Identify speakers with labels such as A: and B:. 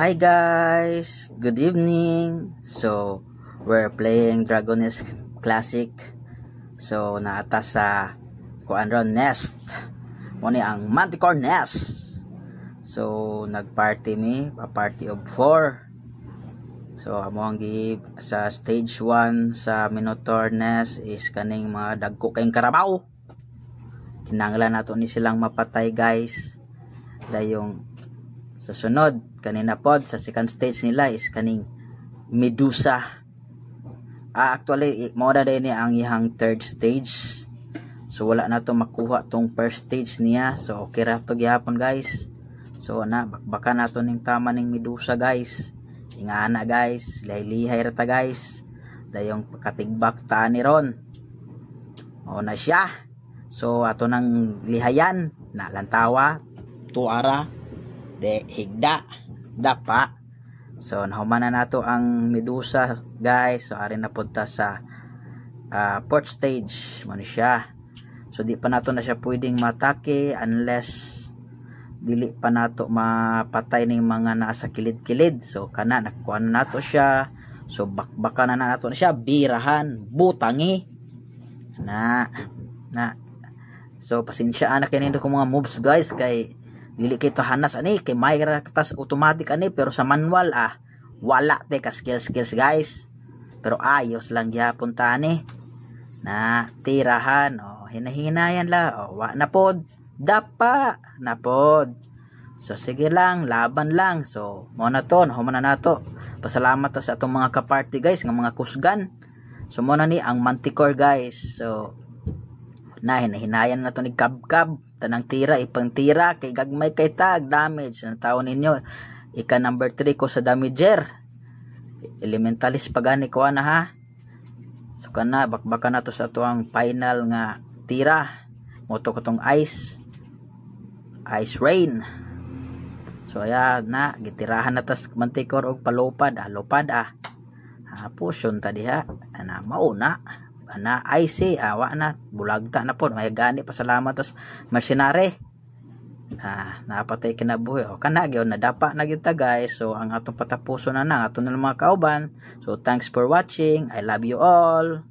A: Hi guys, good evening. So we're playing Dragoness Classic. So naata sa kuan nest. Muni ang Manticore Nest. So nagparty mi, a party of 4. So amo ang give sa stage 1 sa Minotaur Nest is kaning mga dagko kayong karabaw. Kinanglan nato ni silang mapatay guys. Dayong sa sunod, kanina pod sa second stage nila is kaning Medusa. Actually, mo na din ang ihang third stage. So wala na to makuha tong first stage niya. So okay ra to gyapon guys. So na baka nato ning tama ning Medusa guys. Ingana guys, lihay-lihay ra ta guys. Dayong katigbak ta ni ron. O na siya. So ato nang lihayan na lantawa tuara de higda dapa. So nahuman na nato ang Medusa guys. So ari na punta sa fourth stage mo siya. So di pa nato na siya pwedeng matake unless dili pa nato mapatay ning mga nasa kilid-kilid. So kana nakuha na nato siya. So baka na nato na siya birahan butangi na. So pasensya na kinindo ko mga moves guys kay dili kay tahanas ani kay may tas automatic ani pero sa manual wala te ka skills guys. Pero ayos lang gyapon ta ni na tirahan hinahinayan la wa na pod dapa na pod. So sige lang, laban lang. So mo na to, human na nato. Pasalamat sa atong mga ka-party guys nga mga kusgan. So mo na ni ang Manticore guys. So na hinahinayan na to ni kabkab tanang tira ipang tira kay gagmay kay tag damage na taon ninyo ika number 3 ko sa damager elementalist pagani ko na ha. So kana bakbaka na to sa tuang final nga tira moto ko tong ice rain. So ayan na gitirahan na tas Manticore og palupad lupad puson ta diha ana mauna na icy awa na bulagta na po may gani pasalamat tas mercenary napatay kinabuhi kana gyud nadapa na gyud ta guys. So ang atong patapuson na atong mga kauban. So thanks for watching, I love you all.